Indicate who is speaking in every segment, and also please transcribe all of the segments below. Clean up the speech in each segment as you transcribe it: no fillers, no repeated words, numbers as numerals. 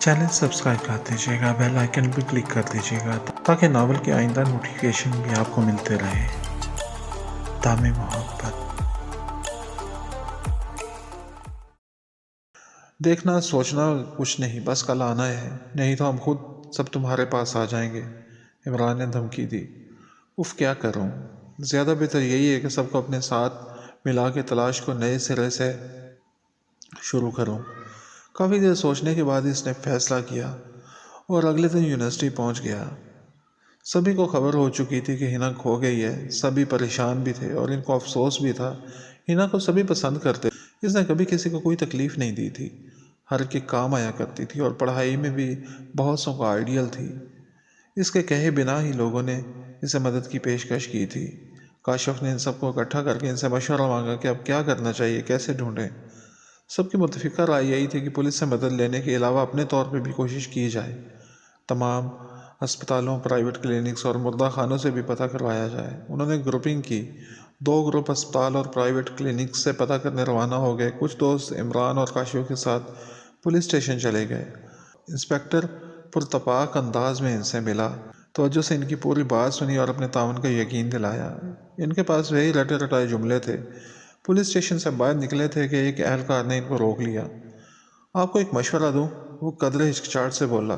Speaker 1: Channel subscribe कर दीजिएगा, bell icon भी क्लिक कर दीजिएगा ताकि नावल के आइंदा नोटिफिकेशन भी आपको मिलते रहे। दामे मोहब्बत। देखना सोचना कुछ नहीं, बस कल आना है, नहीं तो हम खुद सब तुम्हारे पास आ जाएंगे। इमरान ने धमकी दी। उफ, क्या करूं? ज़्यादा बेहतर यही है कि सबको अपने साथ मिला के तलाश को नए सिरे से शुरू करूं। काफ़ी देर सोचने के बाद इसने फैसला किया और अगले दिन यूनिवर्सिटी पहुंच गया। सभी को खबर हो चुकी थी कि हिना खो गई है। सभी परेशान भी थे और इनको अफसोस भी था। हिना को सभी पसंद करते। इसने कभी किसी को कोई तकलीफ़ नहीं दी थी, हर के काम आया करती थी और पढ़ाई में भी बहुत सौ का आइडियल थी। इसके कहे बिना ही लोगों ने इसे मदद की पेशकश की थी। काशिफ ने इन सबको इकट्ठा करके इनसे मशवरा मांगा कि अब क्या करना चाहिए, कैसे ढूंढें। सबकी मुतफिका राय यही थी कि पुलिस से मदद लेने के अलावा अपने तौर पर भी कोशिश की जाए। तमाम अस्पतालों, प्राइवेट क्लिनिक्स और मुर्दा खानों से भी पता करवाया जाए। उन्होंने ग्रुपिंग की। 2 ग्रुप अस्पताल और प्राइवेट क्लिनिक्स से पता करने रवाना हो गए। कुछ दोस्त इमरान और काशिफ के साथ पुलिस स्टेशन चले गए। इंस्पेक्टर पुरतपाक अंदाज में इनसे मिला, तवज्जो से इनकी पूरी बात सुनी और अपने तावन का यकीन दिलाया। इनके पास वही रटे रटाए जुमले थे। पुलिस स्टेशन से बाहर निकले थे कि एक एहलकार ने इनको रोक लिया। आपको एक मशवरा दूं? वो कदरे हिचकिचाहट से बोला।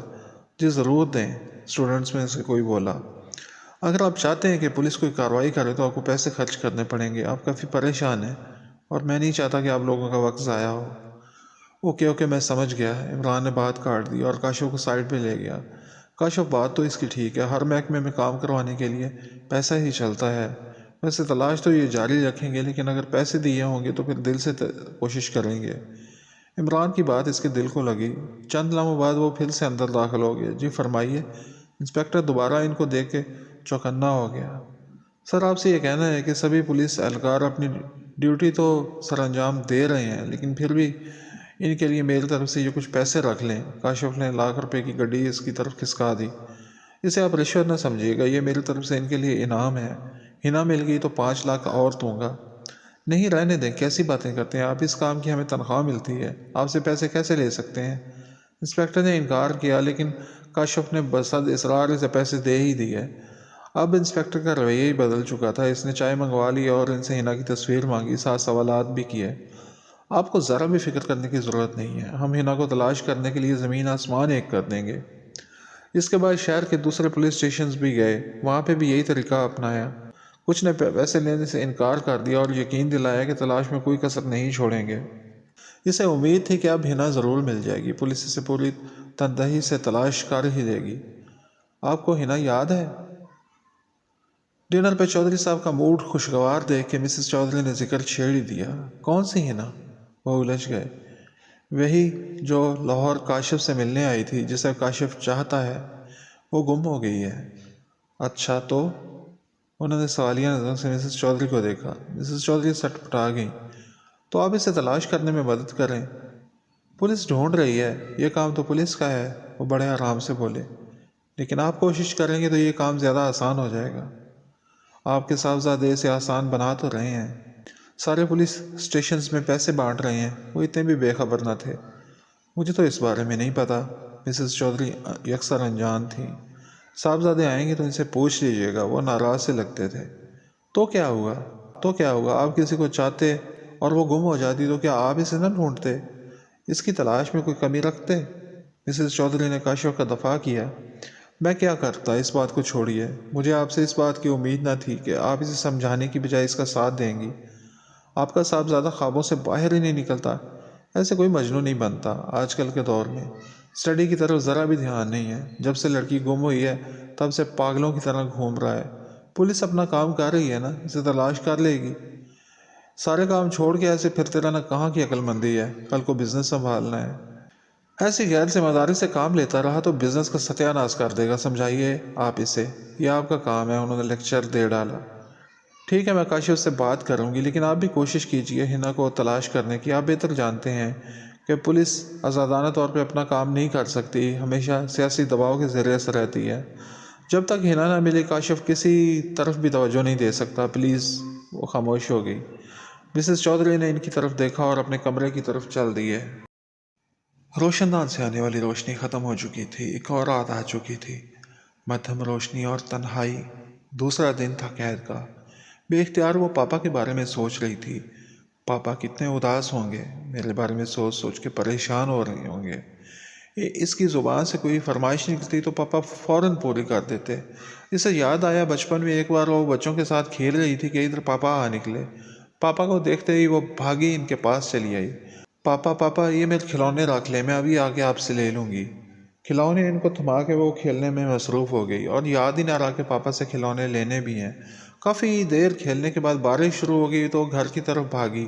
Speaker 1: जी ज़रूर दें, स्टूडेंट्स में से कोई बोला। अगर आप चाहते हैं कि पुलिस कोई कार्रवाई करे तो आपको पैसे खर्च करने पड़ेंगे। आप काफ़ी परेशान हैं और मैं नहीं चाहता कि आप लोगों का वक्त ज़ाया हो। ओके ओके, मैं समझ गया। इमरान ने बात काट दी और काशिफ को साइड पे ले गया। काशिफ, बात तो इसकी ठीक है, हर महकमे में काम करवाने के लिए पैसा ही चलता है। वैसे तलाश तो ये जारी रखेंगे, लेकिन अगर पैसे दिए होंगे तो फिर दिल से कोशिश करेंगे। इमरान की बात इसके दिल को लगी। चंद लम्हों बाद वो फिर से अंदर दाखिल हो गया। जी फरमाइए। इंस्पेक्टर दोबारा इनको देख के चौकन्ना हो गया। सर, आपसे ये कहना है कि सभी पुलिस एहलकार अपनी ड्यूटी तो सर अंजाम दे रहे हैं, लेकिन फिर भी इनके लिए मेरी तरफ से ये कुछ पैसे रख लें। काशिफ ने ₹1,00,000 की गड्डी इसकी तरफ खिसका दी। इसे आप रिश्वत न समझिएगा, ये मेरी तरफ से इनके लिए इनाम है। हिना मिल गई तो 5 लाख और दूंगा। नहीं, रहने दें, कैसी बातें करते हैं आप? इस काम की हमें तनख्वाह मिलती है, आपसे पैसे कैसे ले सकते हैं? इंस्पेक्टर ने इनकार किया, लेकिन काशिफ ने बसद इसरार इसे पैसे दे ही दिए। अब इंस्पेक्टर का रवैया ही बदल चुका था। इसने चाय मंगवा ली और इनसे हिना की तस्वीर मांगी, साथ सवालात भी किए। आपको ज़रा भी फिक्र करने की ज़रूरत नहीं है, हम हिना को तलाश करने के लिए ज़मीन आसमान एक कर देंगे। इसके बाद शहर के दूसरे पुलिस स्टेशन भी गए, वहाँ पे भी यही तरीका अपनाया। कुछ ने पैसे लेने से इनकार कर दिया और यकीन दिलाया कि तलाश में कोई कसर नहीं छोड़ेंगे। इसे उम्मीद थी कि अब हिना ज़रूर मिल जाएगी। पुलिस इसे पूरी तनदही से तलाश कर ही देगी। आपको हिना याद है? डिनर पे चौधरी साहब का मूड खुशगवार देख के मिसेस चौधरी ने जिक्र छेड़ ही दिया। कौन सी हिना? वो उलझ गए। वही जो लाहौर काशिफ से मिलने आई थी, जिसे काशिफ चाहता है। वो गुम हो गई है। अच्छा, तो? उन्होंने सवालिया नज़रों से मिसेस चौधरी को देखा। मिसेस चौधरी सटपटा गई। तो आप इसे तलाश करने में मदद करें। पुलिस ढूंढ रही है, ये काम तो पुलिस का है। वो बड़े आराम से बोले। लेकिन आप कोशिश करेंगे तो ये काम ज़्यादा आसान हो जाएगा। आपके साहबजादे इसे आसान बना तो रहे हैं। सारे पुलिस स्टेशंस में पैसे बांट रहे हैं, वो इतने भी बेखबर न थे। मुझे तो इस बारे में नहीं पता। मिसेस चौधरी यकसर अनजान थी। साहबजादे आएंगे तो इनसे पूछ लीजिएगा, वो नाराज़ से लगते थे। तो क्या हुआ? तो क्या हुआ? आप किसी को चाहते और वो गुम हो जाती तो क्या आप इसे न ढूंढते? इसकी तलाश में कोई कमी रखते? मिसेस चौधरी ने काशिफ का दफा किया। मैं क्या करता, इस बात को छोड़िए। मुझे आपसे इस बात की उम्मीद न थी कि आप इसे समझाने की बजाय इसका साथ देंगी। आपका साहबजादा ख्वाबों से बाहर ही नहीं निकलता। ऐसे कोई मजनू नहीं बनता आजकल के दौर में। स्टडी की तरफ ज़रा भी ध्यान नहीं है। जब से लड़की गुम हुई है तब से पागलों की तरह घूम रहा है। पुलिस अपना काम कर रही है ना, इसे तलाश कर लेगी। सारे काम छोड़ के ऐसे फिरते रहना कहाँ की अक्लमंदी है? कल को बिजनेस संभालना है। ऐसी गैर जिम्मेदारी से काम लेता रहा तो बिजनेस का सत्यानाश कर देगा। समझाइए आप इसे, यह आपका काम है। उन्होंने लेक्चर दे डाला। ठीक है, मैं काशिफ से बात करूंगी, लेकिन आप भी कोशिश कीजिए हिना को तलाश करने की। आप बेहतर जानते हैं कि पुलिस आज़ादाना तौर पे अपना काम नहीं कर सकती, हमेशा सियासी दबाव के ज़रिए से रहती है। जब तक हिना ना मिले काशिफ किसी तरफ भी तवज्जो नहीं दे सकता। प्लीज़। वो खामोश हो गई। मिसेस चौधरी ने इनकी तरफ देखा और अपने कमरे की तरफ चल दिए। रोशन दान से आने वाली रोशनी ख़त्म हो चुकी थी। एक और रात आ चुकी थी, मध्यम रोशनी और तन्हाई। दूसरा दिन था कैद का। बेख्तियार वो पापा के बारे में सोच रही थी। पापा कितने उदास होंगे, मेरे बारे में सोच सोच के परेशान हो रहे होंगे। इसकी ज़ुबान से कोई फरमाइश निकलती तो पापा फ़ौरन पूरी कर देते। इसे याद आया बचपन में एक बार वो बच्चों के साथ खेल रही थी कि इधर पापा आ निकले। पापा को देखते ही वो भागी इनके पास चली आई। पापा पापा, ये मेरे खिलौने रख ले, मैं अभी आके आपसे ले लूँगी। खिलौने इनको थमा के वो खेलने में मसरूफ़ हो गई और याद ही ना रहा कि पापा से खिलौने लेने भी हैं। काफ़ी देर खेलने के बाद बारिश शुरू हो गई तो घर की तरफ भागी,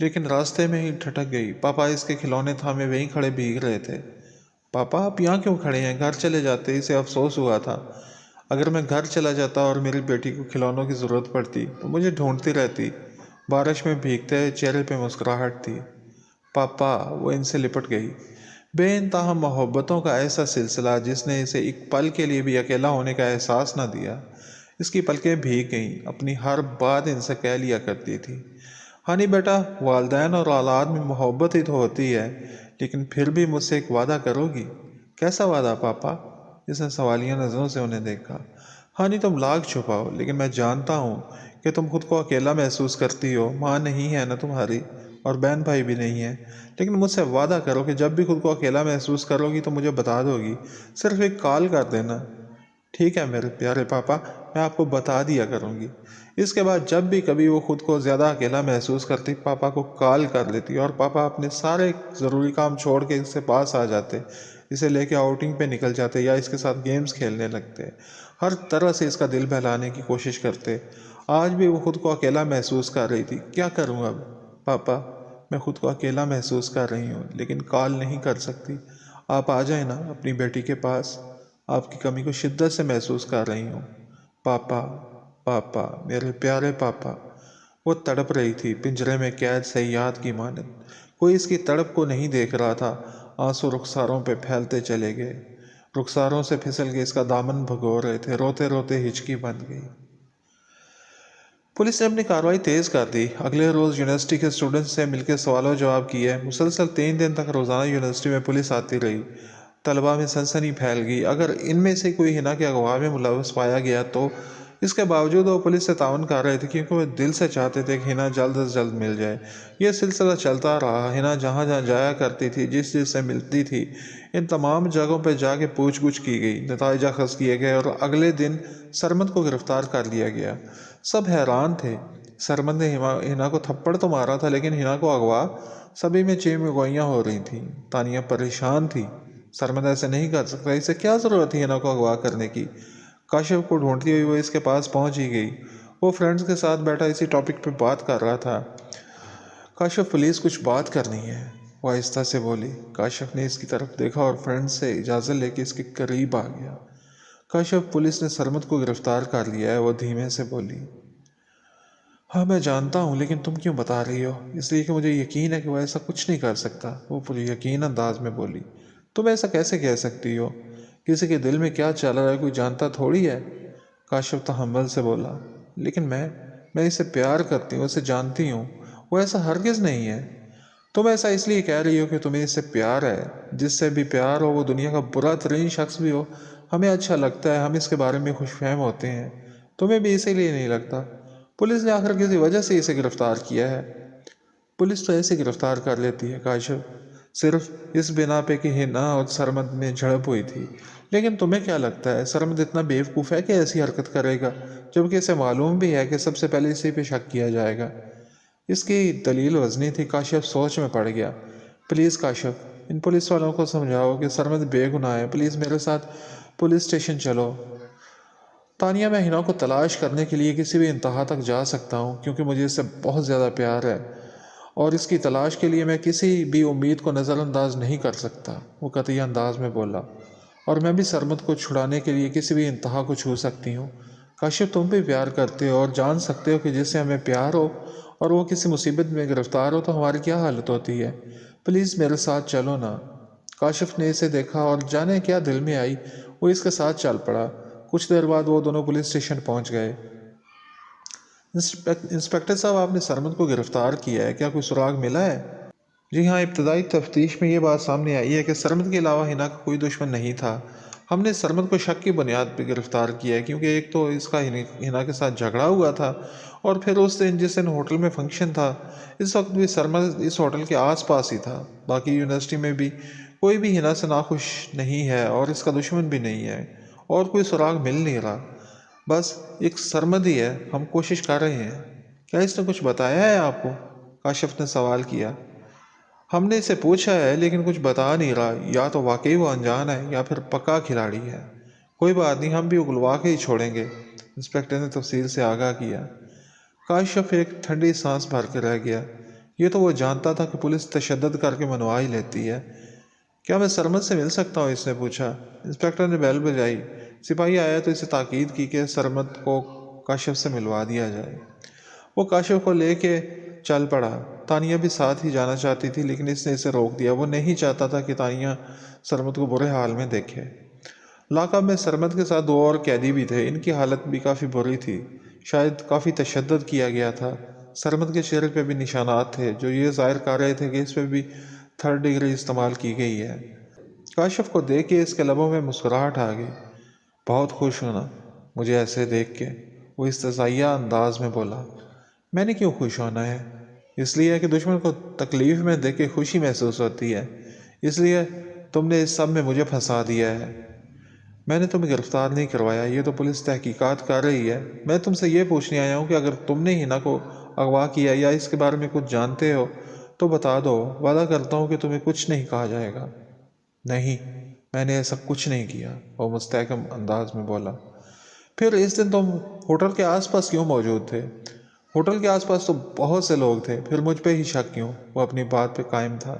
Speaker 1: लेकिन रास्ते में ही ठटक गई। पापा इसके खिलौने थामे वहीं खड़े भीग रहे थे। पापा, आप यहाँ क्यों खड़े हैं? घर चले जाते। इसे अफसोस हुआ था, अगर मैं घर चला जाता और मेरी बेटी को खिलौनों की ज़रूरत पड़ती तो मुझे ढूंढती रहती। बारिश में भीगते चेहरे पे मुस्कुराहट थी। पापा, वो इनसे लिपट गई। बेइंतहा मोहब्बतों का ऐसा सिलसिला जिसने इसे एक पल के लिए भी अकेला होने का एहसास न दिया। इसकी पलकें भीग गईं। अपनी हर बात इनसे कह लिया करती थी। हानी बेटा, वालदैन और औलाद में मोहब्बत ही तो होती है, लेकिन फिर भी मुझसे एक वादा करोगी? कैसा वादा पापा? इसने सवालिया नज़रों से उन्हें देखा। हानी, तुम लाख छुपाओ, लेकिन मैं जानता हूँ कि तुम खुद को अकेला महसूस करती हो। माँ नहीं है ना तुम्हारी, और बहन भाई भी नहीं है। लेकिन मुझसे वादा करो कि जब भी खुद को अकेला महसूस करोगी तो मुझे बता दोगी। सिर्फ एक कॉल कर देना। ठीक है मेरे प्यारे पापा, मैं आपको बता दिया करूँगी। इसके बाद जब भी कभी वो खुद को ज़्यादा अकेला महसूस करती, पापा को कॉल कर लेती और पापा अपने सारे ज़रूरी काम छोड़ के इसके पास आ जाते, इसे लेके आउटिंग पे निकल जाते या इसके साथ गेम्स खेलने लगते। हर तरह से इसका दिल बहलाने की कोशिश करते। आज भी वो खुद को अकेला महसूस कर रही थी। क्या करूँ अब? पापा, मैं खुद को अकेला महसूस कर रही हूँ, लेकिन कॉल नहीं कर सकती। आप आ जाए ना अपनी बेटी के पास। आपकी कमी को शिद्दत से महसूस कर रही हूँ। पापा, पापा, मेरे प्यारे पापा। वो तड़प रही थी, पिंजरे में कैद सयाद की मानद। कोई इसकी तड़प को नहीं देख रहा था। आंसू रुखसारों पे फैलते चले गए। रुखसारों से फिसल के इसका दामन भगो रहे थे। रोते रोते हिचकी बन गई। पुलिस ने अपनी कार्रवाई तेज कर दी। अगले रोज यूनिवर्सिटी के स्टूडेंट्स से मिलकर सवालों जवाब किए। मुसलसल 3 दिन तक रोजाना यूनिवर्सिटी में पुलिस आती रही। तलबा में सनसनी फैल गई। अगर इनमें से कोई हिना के अगवा में मुलव्वस पाया गया तो इसके बावजूद वो पुलिस से ताउन कर रहे थे, क्योंकि वो दिल से चाहते थे कि हिना जल्द से जल्द मिल जाए। यह सिलसिला चलता रहा। हिना जहाँ जहाँ जाया करती थी, जिस जिससे मिलती थी, इन तमाम जगहों पर जाके पूछ गुछ की गई, नतीजा अखज़ किए गए और अगले दिन सरमद को गिरफ्तार कर लिया गया। सब हैरान थे। सरमद ने हिना को थप्पड़ तो मारा था, लेकिन हिना को अगवा। सभी में चेमगोइयाँ हो रही थी। तानिया परेशान थी। सरमद ऐसे नहीं कर सकता, इसे क्या ज़रूरत थी हिना को अगवा करने की? काशिफ को ढूंढती हुई वो इसके पास पहुंच ही गई। वो फ्रेंड्स के साथ बैठा इसी टॉपिक पे बात कर रहा था। काशिफ, पुलिस कुछ बात करनी है, वो आहिस्ता से बोली। काशिफ ने इसकी तरफ देखा और फ्रेंड्स से इजाज़त लेके इसके करीब आ गया। काशिफ, पुलिस ने सरमद को गिरफ्तार कर लिया है, वो धीमे से बोली। हाँ मैं जानता हूँ, लेकिन तुम क्यों बता रही हो? इसलिए कि मुझे यकीन है कि वो ऐसा कुछ नहीं कर सकता, वो पूरी यकीन अंदाज में बोली। तुम ऐसा कैसे कह सकती हो? किसी के दिल में क्या चल रहा है कोई जानता थोड़ी है। काशिफ तहम्मुल से बोला। लेकिन मैं इसे प्यार करती हूँ, इसे जानती हूँ। वो ऐसा हरगिज़ नहीं है। तुम ऐसा इसलिए कह रही हो कि तुम्हें इससे प्यार है। जिससे भी प्यार हो, वो दुनिया का बुरा तरीन शख्स भी हो, हमें अच्छा लगता है, हम इसके बारे में खुशफहम होते हैं। तुम्हें भी इसीलिए नहीं लगता? पुलिस ने आखिर किसी वजह से इसे गिरफ्तार किया है। पुलिस तो ऐसे गिरफ्तार कर लेती है काशिफ, सिर्फ इस बिना पे कि हिना और सरमद में झड़प हुई थी। लेकिन तुम्हें क्या लगता है सरमद इतना बेवकूफ़ है कि ऐसी हरकत करेगा, जबकि इसे मालूम भी है कि सबसे पहले इसी पे शक किया जाएगा? इसकी दलील वजनी थी। काशिफ सोच में पड़ गया। प्लीज़ काशिफ, इन पुलिस वालों को समझाओ कि सरमद बेगुनाह है। प्लीज़ मेरे साथ पुलिस स्टेशन चलो। तानिया, मैं हिना को तलाश करने के लिए किसी भी इंतहा तक जा सकता हूँ, क्योंकि मुझे इससे बहुत ज़्यादा प्यार है और इसकी तलाश के लिए मैं किसी भी उम्मीद को नज़रअंदाज नहीं कर सकता, वो कतई अंदाज में बोला। और मैं भी सरमद को छुड़ाने के लिए किसी भी इंतहा को छू सकती हूँ। काशिफ, तुम भी प्यार करते हो और जान सकते हो कि जिससे हमें प्यार हो और वो किसी मुसीबत में गिरफ्तार हो तो हमारी क्या हालत होती है। प्लीज़ मेरे साथ चलो ना। काशिफ ने इसे देखा और जाने क्या दिल में आई, वो इसके साथ चल पड़ा। कुछ देर बाद वो दोनों पुलिस स्टेशन पहुंच गए। इंस्पेक्टर साहब, आपने सरमद को गिरफ्तार किया है, क्या कोई सुराग मिला है? جی ہاں، ابتدائی تفتیش میں یہ بات سامنے آئی ہے کہ سرمد کے علاوہ ہنا کا کوئی دشمن نہیں تھا۔ ہم نے سرمد کو شک کی بنیاد پہ گرفتار کیا ہے، کیونکہ ایک تو اس کا ہنا کے ساتھ جھگڑا ہوا تھا، اور پھر اس دن جس دن ہوٹل میں فنکشن تھا اس وقت بھی سرمد اس ہوٹل کے آس پاس ہی تھا۔ باقی یونیورسٹی میں بھی کوئی بھی ہنا سے ناخوش نہیں ہے اور اس کا دشمن بھی نہیں ہے، اور کوئی سراغ مل نہیں رہا، بس ایک سرمد ہی ہے۔ ہم کوشش کر رہے ہیں۔ کیا اس نے کچھ بتایا ہے آپ کو؟ کاشف نے سوال کیا۔ ہم نے اسے پوچھا ہے لیکن کچھ بتا نہیں رہا، یا تو واقعی وہ انجان ہے یا پھر پکا کھلاڑی ہے۔ کوئی بات نہیں، ہم بھی اگلوا کے ہی چھوڑیں گے، انسپکٹر نے تفصیل سے آگاہ کیا۔ کاشف ایک ٹھنڈی سانس بھر کے رہ گیا۔ یہ تو وہ جانتا تھا کہ پولیس تشدد کر کے منوا ہی لیتی ہے۔ کیا میں سرمد سے مل سکتا ہوں؟ اس نے پوچھا۔ انسپکٹر نے بیل بجائی۔ سپاہی آیا تو اسے تاکید کی کہ سرمد کو کاشف سے ملوا دیا جائے۔ وہ کاشف کو لے کے چل پڑا۔ تانیہ بھی ساتھ ہی جانا چاہتی تھی لیکن اس نے اسے روک دیا۔ وہ نہیں چاہتا تھا کہ تانیہ سرمد کو برے حال میں دیکھے۔ لاک اپ میں سرمد کے ساتھ 2 اور قیدی بھی تھے۔ ان کی حالت بھی کافی بری تھی، شاید کافی تشدد کیا گیا تھا۔ سرمد کے چہرے پہ بھی نشانات تھے جو یہ ظاہر کر رہے تھے کہ اس پہ بھی 3rd ڈگری استعمال کی گئی ہے۔ کاشف کو دیکھ کے اس کے لبوں میں مسکراہٹ آ گئی۔ بہت خوش ہونا مجھے ایسے دیکھ کے، وہ استہزائیہ انداز میں بولا۔ میں نے کیوں خوش ہونا ہے؟ اس لیے کہ دشمن کو تکلیف میں دیکھ کے خوشی محسوس ہوتی ہے، اس لیے تم نے اس سب میں مجھے پھنسا دیا ہے۔ میں نے تمہیں گرفتار نہیں کروایا، یہ تو پولیس تحقیقات کر رہی ہے۔ میں تم سے یہ پوچھنے آیا ہوں کہ اگر تم نے ہنا کو اغوا کیا یا اس کے بارے میں کچھ جانتے ہو تو بتا دو، وعدہ کرتا ہوں کہ تمہیں کچھ نہیں کہا جائے گا۔ نہیں، میں نے ایسا کچھ نہیں کیا، وہ مستحکم انداز میں بولا۔ پھر اس دن تم ہوٹل کے آس پاس کیوں موجود تھے؟ ہوٹل کے آس پاس تو بہت سے لوگ تھے، پھر مجھ پہ ہی شک کیوں؟ وہ اپنی بات پہ قائم تھا۔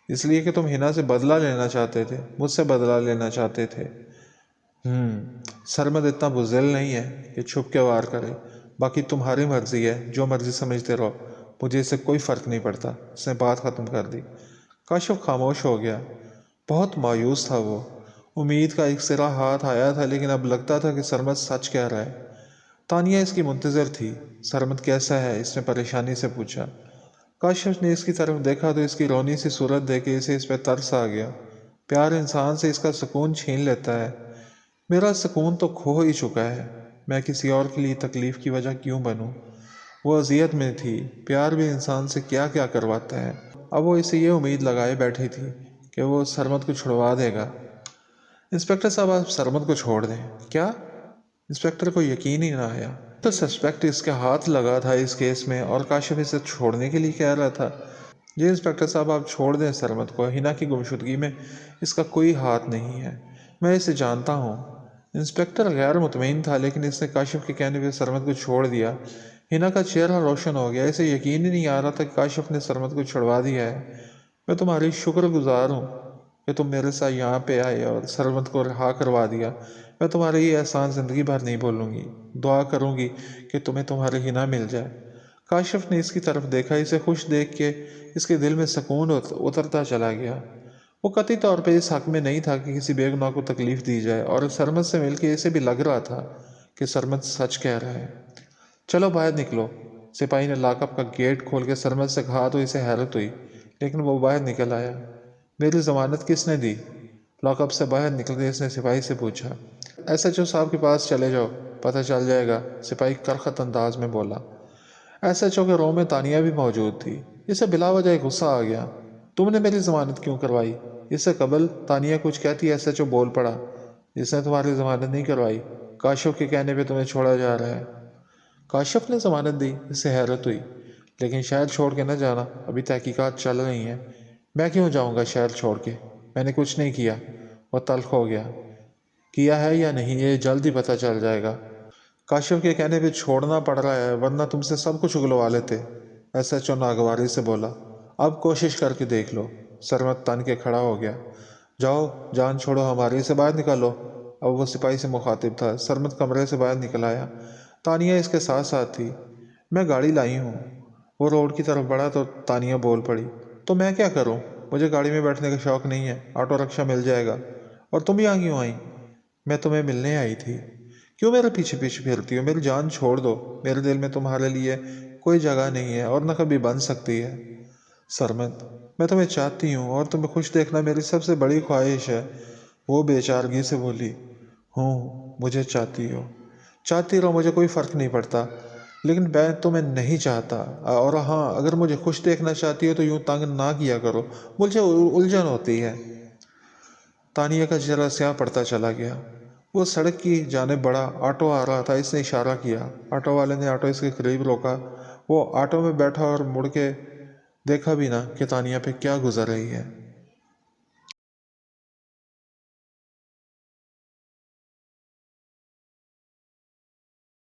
Speaker 1: اس لیے کہ تم ہنا سے بدلہ لینا چاہتے تھے، مجھ سے بدلہ لینا چاہتے تھے۔ سرمد اتنا بزدل نہیں ہے کہ چھپ کے وار کرے۔ باقی تمہاری مرضی ہے، جو مرضی سمجھتے رہو، مجھے اس سے کوئی فرق نہیں پڑتا۔ اس نے بات ختم کر دی۔ کاشف خاموش ہو گیا۔ بہت مایوس تھا وہ۔ امید کا ایک سرا ہاتھ آیا تھا لیکن اب لگتا تھا کہ سرمد سچ کہہ رہا ہے۔ تانیہ اس کی منتظر تھی۔ سرمد کیسا ہے؟ اس نے پریشانی سے پوچھا۔ کاشف نے اس کی طرف دیکھا تو اس کی رونی سی صورت دیکھ کے اسے اس پہ ترس آ گیا۔ پیار انسان سے اس کا سکون چھین لیتا ہے۔ میرا سکون تو کھو ہی چکا ہے، میں کسی اور کے لیے تکلیف کی وجہ کیوں بنوں؟ وہ اذیت میں تھی۔ پیار بھی انسان سے کیا کیا کرواتا ہے۔ اب وہ اسے یہ امید لگائے بیٹھی تھی کہ وہ سرمد کو چھڑوا دے گا۔ انسپکٹر صاحب، آپ سرمد کو چھوڑ دیں۔ کیا؟ انسپکٹر کو یقین ہی نہ آیا۔ تو سسپیکٹ اس کے ہاتھ لگا تھا اس کیس میں، اور کاشف اسے چھوڑنے کے لیے کہہ رہا تھا۔ جی انسپکٹر صاحب، آپ چھوڑ دیں سرمد کو۔ ہنا کی گمشدگی میں اس کا کوئی ہاتھ نہیں ہے، میں اسے جانتا ہوں۔ انسپکٹر غیر مطمئن تھا لیکن اس نے کاشف کے کہنے پہ سرمد کو چھوڑ دیا۔ ہنا کا چہرہ روشن ہو گیا۔ اسے یقین ہی نہیں آ رہا تھا کہ کاشف نے سرمد کو چھڑوا دیا ہے۔ میں تمہاری شکر گزار ہوں کہ تم میرے ساتھ یہاں پہ آئے اور سرمد کو رہا کروا دیا۔ میں تمہارے یہ احسان زندگی بھر نہیں بھولوں گی۔ دعا کروں گی کہ تمہیں تمہاری ہنا مل جائے۔ کاشف نے اس کی طرف دیکھا۔ اسے خوش دیکھ کے اس کے دل میں سکون اترتا چلا گیا۔ وہ قطعی طور پہ اس حق میں نہیں تھا کہ کسی بے گناہ کو تکلیف دی جائے، اور سرمد سے مل کے اسے بھی لگ رہا تھا کہ سرمد سچ کہہ رہا ہے۔ چلو باہر نکلو، سپاہی نے لاک اپ کا گیٹ کھول کے سرمد سے کہا تو اسے حیرت ہوئی، لیکن وہ باہر نکل آیا۔ میری ضمانت کس نے دی؟ لاک اپ سے باہر نکلتے اس نے سپاہی سے پوچھا۔ ایس ایچ او صاحب کے پاس چلے جاؤ، پتہ چل جائے گا، سپاہی کرخت انداز میں بولا۔ ایس ایچ او کے روم میں تانیہ بھی موجود تھی۔ اسے بلا وجہ غصہ آ گیا۔ تم نے میری ضمانت کیوں کروائی؟ اس سے قبل تانیہ کچھ کہتی ایس ایچ او بول پڑا۔ اس نے تمہاری ضمانت نہیں کروائی، کاشف کے کہنے پہ تمہیں چھوڑا جا رہا ہے۔ کاشف نے ضمانت دی؟ اس سے حیرت ہوئی۔ لیکن شہر چھوڑ کے نہ جانا، ابھی تحقیقات چل رہی ہیں۔ میں کیوں جاؤں گا شہر چھوڑ کے؟ میں نے کچھ نہیں کیا۔ وہ تلخ ہو گیا۔ کیا ہے یا نہیں یہ جلد ہی پتہ چل جائے گا۔ کاشف کے کہنے پہ چھوڑنا پڑ رہا ہے، ورنہ تم سے سب کچھ اگلوا لیتے، ایس ایچ او ناگواری سے بولا۔ اب کوشش کر کے دیکھ لو۔ سرمد تن کے کھڑا ہو گیا۔ جاؤ، جان چھوڑو ہماری، سے باہر نکالو۔ اب وہ سپاہی سے مخاطب تھا۔ سرمد کمرے سے باہر نکل آیا۔ تانیہ اس کے ساتھ ساتھ تھی۔ میں گاڑی لائی ہوں۔ وہ روڈ کی طرف بڑھا تو تانیہ بول پڑی، تو میں کیا کروں؟ مجھے گاڑی میں بیٹھنے کا شوق نہیں ہے، آٹو رکشہ مل جائے گا۔ اور تم یہاں کیوں آئی؟ میں تمہیں ملنے آئی تھی۔ کیوں میرے پیچھے پیچھے پھرتی ہو؟ میری جان چھوڑ دو، میرے دل میں تمہارے لیے کوئی جگہ نہیں ہے اور نہ کبھی بن سکتی ہے۔ سرمد، میں تمہیں چاہتی ہوں اور تمہیں خوش دیکھنا میری سب سے بڑی خواہش ہے۔ وہ بے چارگی سے بولی۔ ہوں، مجھے چاہتی ہو، چاہتی رہو، مجھے کوئی فرق نہیں پڑتا، لیکن میں تمہیں نہیں چاہتا۔ اور ہاں، اگر مجھے خوش دیکھنا چاہتی ہو تو یوں تنگ نہ کیا کرو، مجھے الجھن ہوتی ہے۔ تانیہ کا چہرہ سیاہ پڑتا چلا گیا۔ وہ سڑک کی جانب بڑھا، آٹو آ رہا تھا، اس نے اشارہ کیا۔ آٹو والے نے آٹو اس کے قریب روکا۔ وہ آٹو میں بیٹھا اور مڑ کے دیکھا بھی نہ کہ تانیہ پہ کیا گزر رہی ہے۔